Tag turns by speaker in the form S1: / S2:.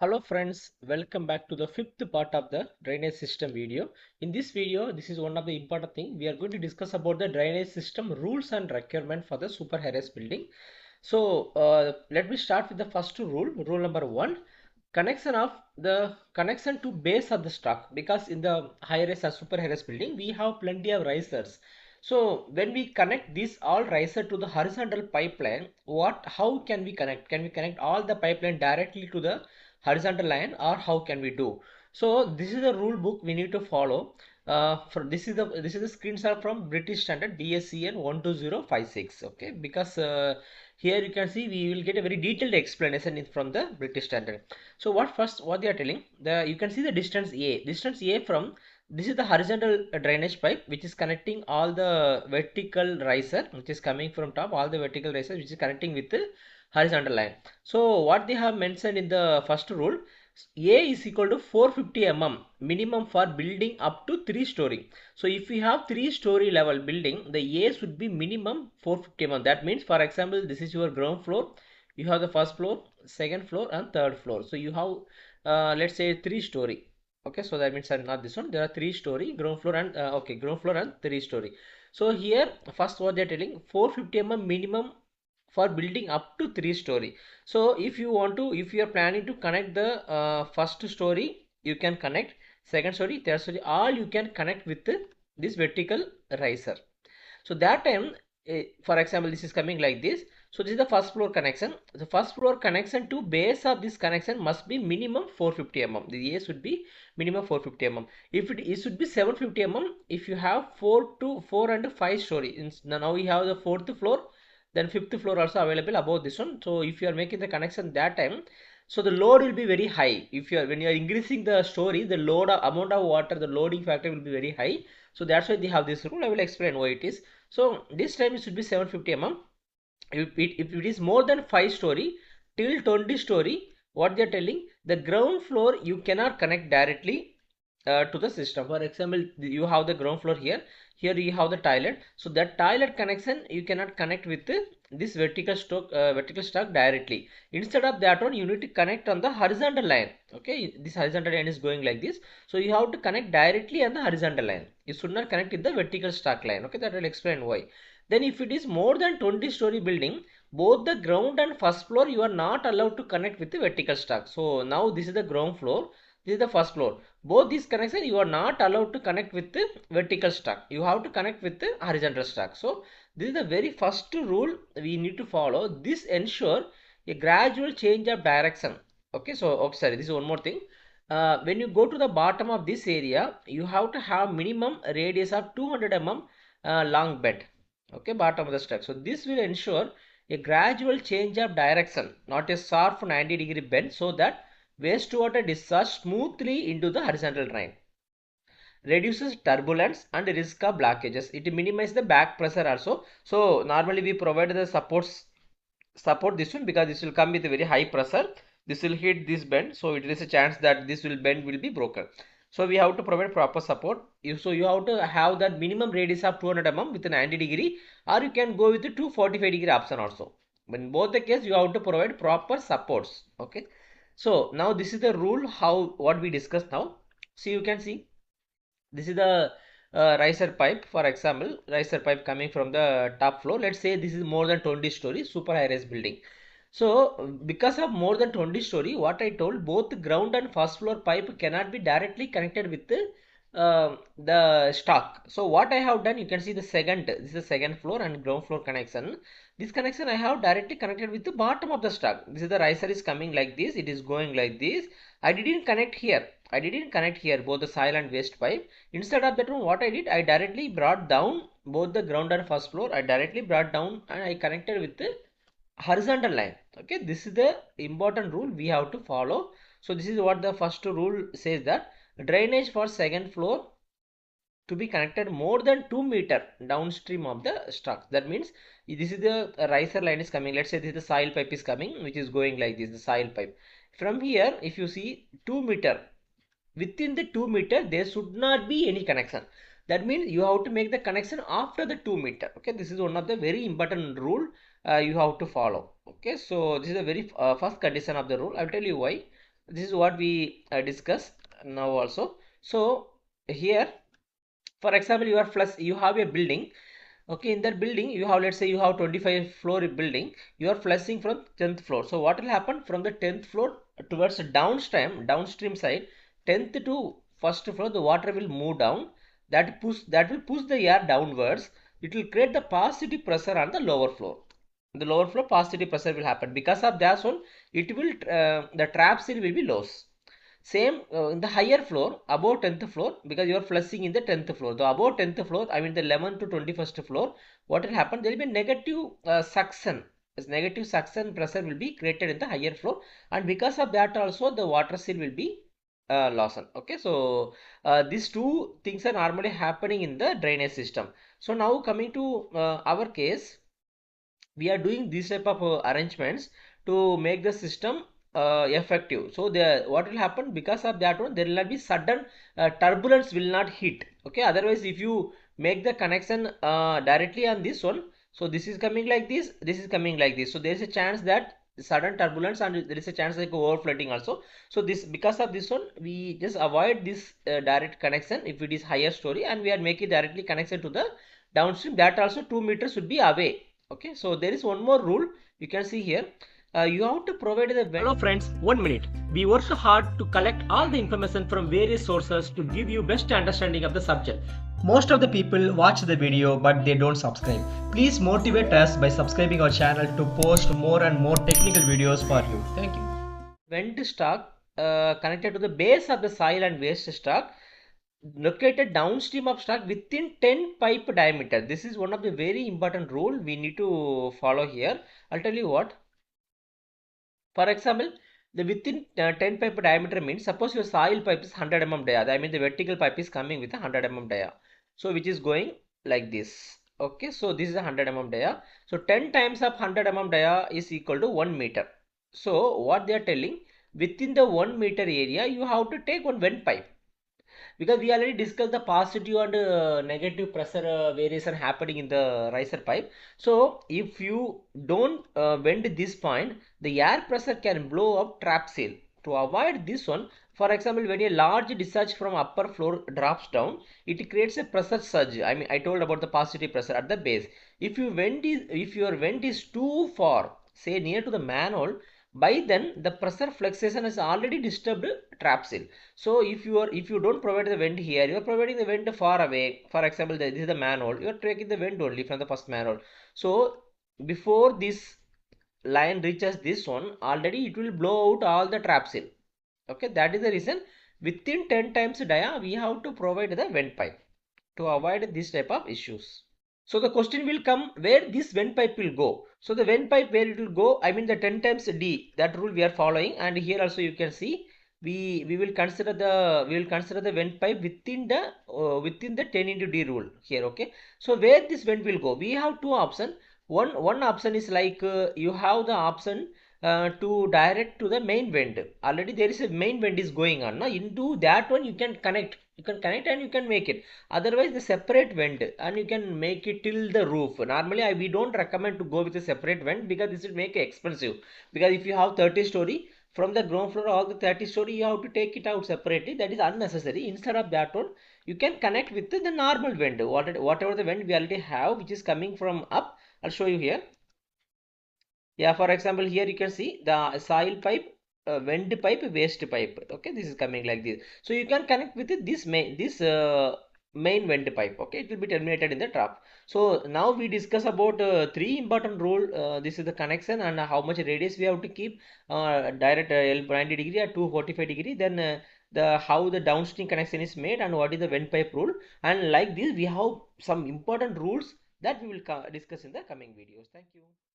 S1: Hello friends, welcome back to the fifth part of the drainage system video. In this video, this is one of the important thing. We are going to discuss about the drainage system rules and requirement for the super high-rise building. So let me start with the first rule. Rule number one, connection to base of the stock, because in the high-rise or super high-rise building we have plenty of risers. So when we connect this all riser to the horizontal pipeline, how can we connect? Can we connect all the pipeline directly to the horizontal line, or how can we do? So this is the rule book we need to follow. For this is the screenshot from British Standard DSCN 12056. Okay, because here you can see we will get a very detailed explanation from the British Standard. So what they are telling, you can see the distance A from this is the horizontal drainage pipe which is connecting all the vertical riser which is coming from top, all the vertical riser which is connecting with the horizontal line. So what they have mentioned in the first rule, A is equal to 450 mm minimum for building up to 3-story. So if we have 3-story level building, the A should be minimum 450 mm. That means, for example, this is your ground floor. You have the first floor, second floor, and third floor. So you have, let's say, 3-story. Okay, so that means not this one. There are 3-story ground floor and ground floor and 3-story. So here, first what they are telling, 450 mm minimum for building up to 3-story. So if you are planning to connect the first story, you can connect second story, third story, all you can connect with this vertical riser. So that time, for example, this is coming like this. So this is the first floor connection. The first floor connection to base of this connection must be minimum 450 mm. The A should be minimum 450 mm. If it should be 750 mm, if you have 4 and 5 story. Now we have the fourth floor, then fifth floor also available above this one. So if you are making the connection that time, so the load will be very high. If you are when you are increasing the story, the amount of water, the loading factor will be very high. So that's why they have this rule. I will explain why it is. So this time it should be 750 mm. If it is more than 5-story till 20-story, what they are telling, the ground floor you cannot connect directly to the system. For example, you have the ground floor here. Here you have the toilet. So that toilet connection you cannot connect with this vertical stock directly. Instead of that one, you need to connect on the horizontal line. Okay, this horizontal line is going like this. So you have to connect directly on the horizontal line. You should not connect in the vertical stock line. Okay, that will explain why. Then if it is more than 20-story building, both the ground and first floor you are not allowed to connect with the vertical stock. So now this is the ground floor, this is the first floor. Both these connection you are not allowed to connect with the vertical stock. You have to connect with the horizontal stock. So this is the very first rule we need to follow. This ensure a gradual change of direction. Okay, so sorry, this is one more thing. When you go to the bottom of this area, you have to have minimum radius of 200 mm long bed. Okay, bottom of the stack. So this will ensure a gradual change of direction, not a sharp 90-degree bend, so that wastewater discharge smoothly into the horizontal drain, reduces turbulence and risk of blockages. It minimizes the back pressure also. So normally we provide the support this one, because this will come with a very high pressure. This will hit this bend, so it is a chance that this will bend will be broken. So we have to provide proper support. So you have to have that minimum radius of 200 mm with a 90-degree, or you can go with the 245-degree option also. But in both the case, you have to provide proper supports. Okay. So now this is the rule, how what we discussed now. So you can see this is the riser pipe. For example, riser pipe coming from the top floor. Let's say this is more than 20 story super high rise building. So because of more than 20 story, what I told, both ground and first floor pipe cannot be directly connected with the stock. So what I have done, you can see this is the second floor and ground floor connection. This connection I have directly connected with the bottom of the stock. This is the riser is coming like this, it is going like this. I didn't connect here. I didn't connect here both the soil and waste pipe. Instead of that one, what I did, I directly brought down both the ground and first floor. I directly brought down and I connected with the horizontal line. Okay, this is the important rule we have to follow. So this is what the first rule says, that drainage for second floor to be connected more than 2 meter downstream of the stock. That means this is the riser line is coming. Let's say this is the soil pipe is coming, which is going like this, the soil pipe. From here, if you see 2 meter, within the 2 meter there should not be any connection. That means you have to make the connection after the 2 meter. Okay, this is one of the very important rule you have to follow. Okay, so this is the very first condition of the rule. I'll tell you why. This is what we discuss now also. So here, for example, you have a building. Okay, in that building you have, let's say you have 25 floor building, you are flushing from 10th floor. So what will happen from the 10th floor towards the downstream side, 10th to first floor, the water will move down. That will push the air downwards. It will create the positive pressure on the lower floor. The lower floor positive pressure will happen. Because of that one, it will the trap seal will be loose. Same in the higher floor, above 10th floor, because you are flushing in the 10th floor. The above 10th floor, I mean the 11th to 21st floor, what will happen? There will be negative suction. This negative suction pressure will be created in the higher floor, and because of that also the water seal will be loosened. Okay, so these two things are normally happening in the drainage system. So now coming to our case, we are doing this type of arrangements to make the system effective. So the what will happen, because of that one there will not be sudden turbulence will not hit. Okay, otherwise if you make the connection directly on this one, so this is coming like this is coming like this, so there is a chance that sudden turbulence, and there is a chance like overflooding also. So this, because of this one, we just avoid this direct connection if it is higher story, and we are making directly connection to the downstream. That also 2 meters should be away. Okay, so there is one more rule you can see here. You have to provide the hello friends, 1 minute. We work hard to collect all the information from various sources to give you best understanding of the subject.
S2: Most of the people watch the video but they don't subscribe. Please motivate us by subscribing our channel to post more and more technical videos for you. Thank you.
S1: Vent stock connected to the base of the soil and waste stock located downstream of stock within 10 pipe diameter. This is one of the very important rule we need to follow here. I'll tell you what. For example, the within 10 pipe diameter means, suppose your soil pipe is 100 dia. I mean the vertical pipe is coming with a 100 dia. So which is going like this. Okay, so this is a 100 dia. So 10 times of 100 dia is equal to 1 meter. So what they are telling, within the 1 meter area you have to take one vent pipe, because we already discussed the positive and negative pressure variation happening in the riser pipe. So if you don't bend this point, the air pressure can blow up trap seal. To avoid this one, for example, when a large discharge from upper floor drops down, it creates a pressure surge. I mean, I told about the positive pressure at the base. If your vent is too far, say near to the manhole, by then the pressure fluctuation has already disturbed trap seal. So if you don't provide the vent here, you are providing the vent far away. For example, this is the manhole, you are taking the vent only from the first manhole. So before this line reaches this one, already it will blow out all the trap seal. Okay, that is the reason within 10 times dia we have to provide the vent pipe to avoid this type of issues. So the question will come, where this vent pipe will go. So the vent pipe, where it will go, I mean the 10 times D, that rule we are following. And here also you can see we will consider the vent pipe within the 10 into D rule here. Okay, so where this vent will go, we have two options. One option is like you have the option to direct to the main vent. Already there is a main vent is going on. Now into that one you can connect. You can connect and you can make it. Otherwise, the separate vent, and you can make it till the roof. Normally, we don't recommend to go with a separate vent, because this will make it expensive. Because if you have 30 story, from the ground floor all the 30 story, you have to take it out separately. That is unnecessary. Instead of that one, you can connect with the normal vent. Whatever the vent we already have, which is coming from up. I'll show you here. Yeah, for example, here you can see the soil pipe, vent pipe, waste pipe. Okay, this is coming like this. So you can connect with this main vent pipe. Okay, it will be terminated in the trap. So now we discuss about three important rule. This is the connection and how much radius we have to keep, direct L 90 degree or 245 degree. Then the how the downstream connection is made, and what is the vent pipe rule. And like this, we have some important rules that we will discuss in the coming videos. Thank you.